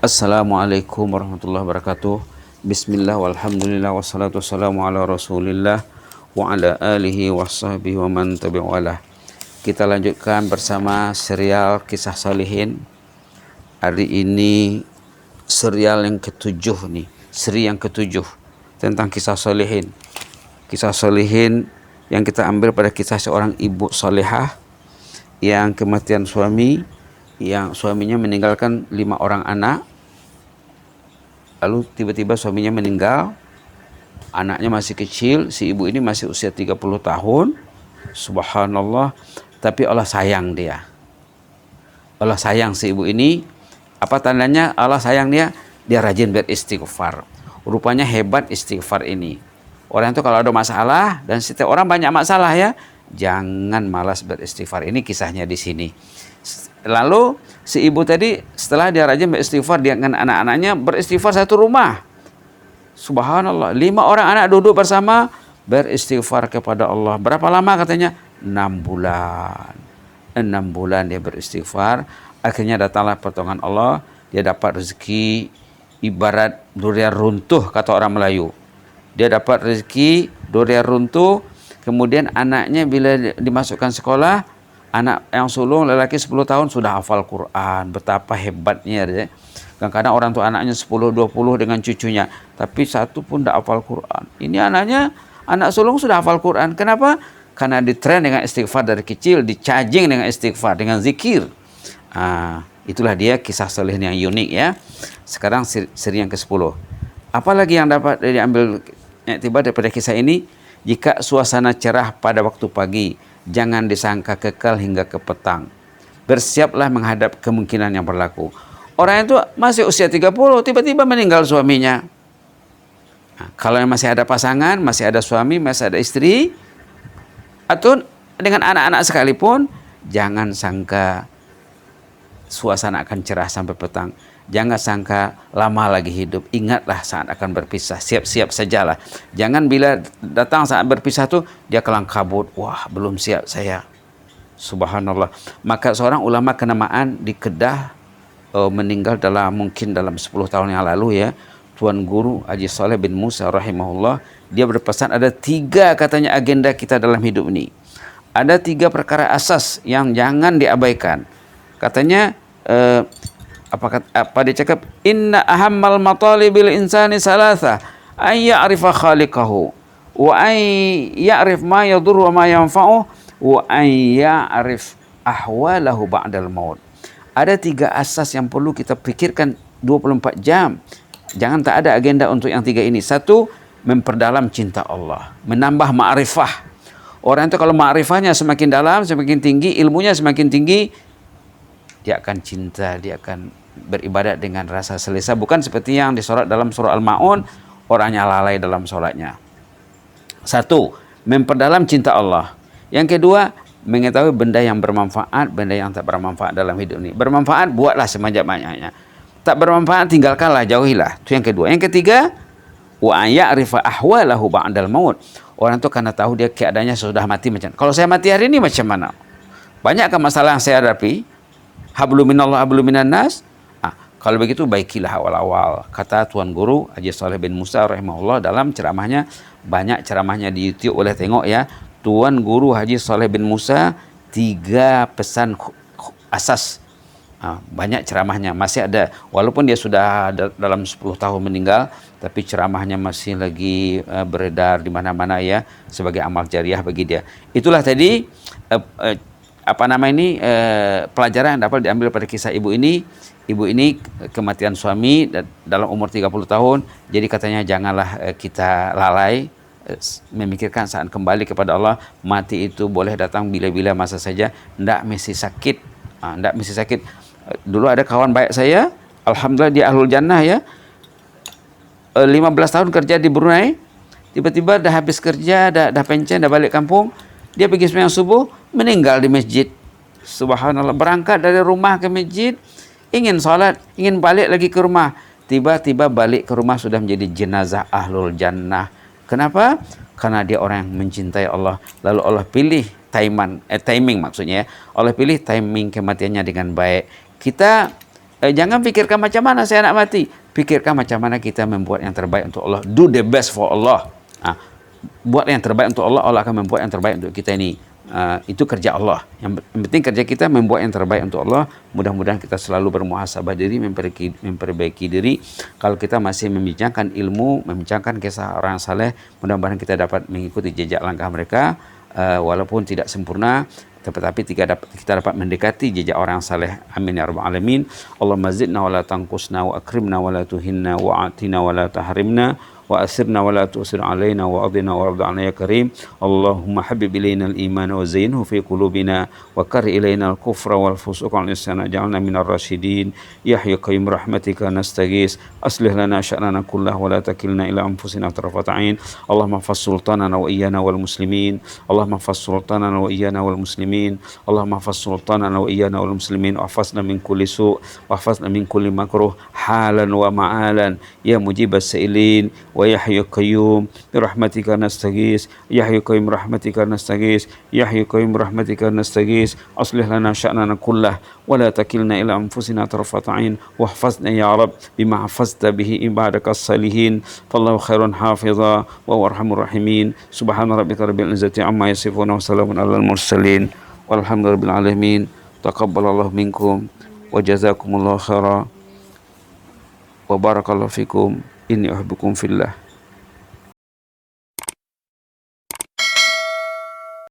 Assalamualaikum warahmatullahi wabarakatuh. Bismillah walhamdulillah wassalatu wassalamu ala rasulillah wa ala alihi wa sahbihi wa man tabi'alah. Kita lanjutkan bersama serial Kisah Shalihin. Hari ini serial yang ketujuh nih, seri yang ketujuh tentang Kisah Shalihin. Kisah Shalihin yang kita ambil pada kisah seorang ibu salehah yang kematian suami, yang suaminya meninggalkan 5 orang anak. Lalu tiba-tiba suaminya meninggal, anaknya masih kecil, si ibu ini masih usia 30 tahun. Subhanallah, tapi Allah sayang dia. Allah sayang si ibu ini. Apa tandanya Allah sayang dia? Dia rajin beristighfar. Rupanya hebat istighfar ini. Orang itu kalau ada masalah, dan setiap orang banyak masalah ya, jangan malas beristighfar. Ini kisahnya di sini. Lalu si ibu tadi setelah dia rajin beristighfar, dia dengan anak-anaknya beristighfar satu rumah. Subhanallah, 5 orang anak duduk bersama beristighfar kepada Allah. Berapa lama katanya? 6 bulan. 6 bulan dia beristighfar. Akhirnya datanglah pertolongan Allah. Dia dapat rezeki ibarat durian runtuh, kata orang Melayu. Dia dapat rezeki durian runtuh. Kemudian anaknya bila dimasukkan sekolah, anak yang sulung lelaki 10 tahun sudah hafal Quran. Betapa hebatnya dia. Kadang-kadang orang tua anaknya 10-20 dengan cucunya, tapi satu pun tidak hafal Quran. Ini anaknya, anak sulung sudah hafal Quran. Kenapa? Karena ditren dengan istighfar dari kecil, dicajing dengan istighfar, dengan zikir. Itulah dia kisah Shalihin yang unik ya. Sekarang seri yang ke-10. Apalagi yang dapat diambil tiba daripada kisah ini? Jika suasana cerah pada waktu pagi, jangan disangka kekal hingga ke petang. Bersiaplah menghadap kemungkinan yang berlaku. Orang itu masih usia 30, tiba-tiba meninggal suaminya. Kalau masih ada pasangan, masih ada suami, masih ada istri, atau dengan anak-anak sekalipun, jangan sangka suasana akan cerah sampai petang. Jangan sangka lama lagi hidup. Ingatlah saat akan berpisah. Siap-siap sajalah. Jangan bila datang saat berpisah tuh dia kelang kabut. Wah, belum siap saya. Subhanallah. Maka seorang ulama kenamaan di Kedah meninggal mungkin dalam 10 tahun yang lalu ya. Tuan Guru Haji Shalih bin Musa rahimahullah. Dia berpesan ada 3 katanya agenda kita dalam hidup ini. Ada 3 perkara asas yang jangan diabaikan. Katanya apa dia cakap, inna ahammal matalibil insani salatha ay ya'rifa khaliqahu wa ay ya'rif ma yadur wa ma yanfa'uh wa ay ya'rif ahwalahu ba'dal maut. Ada 3 asas yang perlu kita pikirkan 24 jam. Jangan tak ada agenda untuk yang 3 ini. 1, memperdalam cinta Allah, menambah ma'rifah. Orang itu kalau ma'rifahnya semakin dalam, semakin tinggi, ilmunya semakin tinggi, dia akan cinta, dia akan beribadat dengan rasa selesa. Bukan seperti yang disolat dalam surah Al-Ma'un, orangnya lalai dalam solatnya. 1, memperdalam cinta Allah. Yang kedua, mengetahui benda yang bermanfaat, benda yang tak bermanfaat dalam hidup ini. Bermanfaat, buatlah sebanyak-banyaknya. Tak bermanfaat, tinggalkanlah, jauhilah. Itu yang kedua. Yang ketiga, wa ya'rifa ahwalahu ba'dal maut. Orang itu karena tahu dia keadaannya sudah mati macam. Kalau saya mati hari ini macam mana? Banyakkah masalah yang saya hadapi? Hablum minallah hablum minan nas. Kalau begitu baikilah awal-awal. Kata Tuan Guru Haji Shalih bin Musa rahimahullah dalam ceramahnya, banyak ceramahnya di YouTube, boleh tengok ya. Tuan Guru Haji Shalih bin Musa 3 pesan asas. Banyak ceramahnya, masih ada. Walaupun dia sudah dalam 10 tahun meninggal, tapi ceramahnya masih lagi beredar di mana-mana ya, sebagai amal jariah bagi dia. Itulah tadi pelajaran yang dapat diambil pada kisah ibu ini. Ibu ini kematian suami dalam umur 30 tahun. Jadi katanya janganlah kita lalai memikirkan saat kembali kepada Allah. Mati itu boleh datang bila-bila masa saja, tidak mesti sakit. Tidak mesti sakit. Dulu ada kawan baik saya, alhamdulillah dia ahlul jannah ya. 15 tahun kerja di Brunei. Tiba-tiba dah habis kerja, dah pencen, dah balik kampung. Dia pergi sembahyang subuh, meninggal di masjid. Subhanallah, berangkat dari rumah ke masjid, ingin salat, ingin balik lagi ke rumah. Tiba-tiba balik ke rumah sudah menjadi jenazah ahlul jannah. Kenapa? Karena dia orang yang mencintai Allah. Lalu Allah pilih timing maksudnya ya. Allah pilih timing kematiannya dengan baik. Kita Jangan pikirkan macam mana saya nak mati. Pikirkan macam mana kita membuat yang terbaik untuk Allah. Do the best for Allah. Buat yang terbaik untuk Allah, Allah akan membuat yang terbaik untuk kita ini. Itu kerja Allah. Yang penting kerja kita membuat yang terbaik untuk Allah. Mudah-mudahan kita selalu bermuhasabah diri, memperbaiki diri. Kalau kita masih membincangkan ilmu, membincangkan kisah orang saleh, mudah-mudahan kita dapat mengikuti jejak langkah mereka, walaupun tidak sempurna, tetapi kita dapat mendekati jejak orang saleh. Amin ya rabbal alamin. Allahumma zidna wa la tanqusna wa akrimna wa la tuhinna wa atina wa la tahrimna wa asirna wa la tusir alaina wa adina wa rabda ya karim. Allahumma habib ilaina al-iman wa zayyinhu fi qulubina wa karri ilaina al-kufra wal fusuq wal isyan ja'alna minar rasyidin. Ya hayyu qayyum rahmatika nastaghis aslih lana sya'nana kullah wa la takilna ila anfusina tarfata ain. Allahumma fas sultanana wa iyyana wal muslimin. Allahumma fas sultanana wa iyyana wal muslimin. Allahumma fas sultanana wa iyyana wal muslimin wa hafazna min kulli su' wa hafazna min kulli makruh halan wa ma'alan ya mujibas sa'ilin wa ya hayyu qayyum bi rahmatika nastaghis ya hayyu qayyum rahmatika nastaghis ya hayyu qayyum rahmatika nastaghis aslih lana sya'nana kullah wa la takilna ila anfusina tarfata ain wa hafazna ya rab bima hafazta bihi ibadakas salihin fallahu khairun hafiza wa arhamur rahimin. Subhana rabbika rabbil izzati amma yasifun wa salamun alal mursalin walhamdulillahirabbil alamin. Taqabbalallahu minkum wa jazakumullahu khairan wa barakallahu fikum. Inni uhibbukum fillah.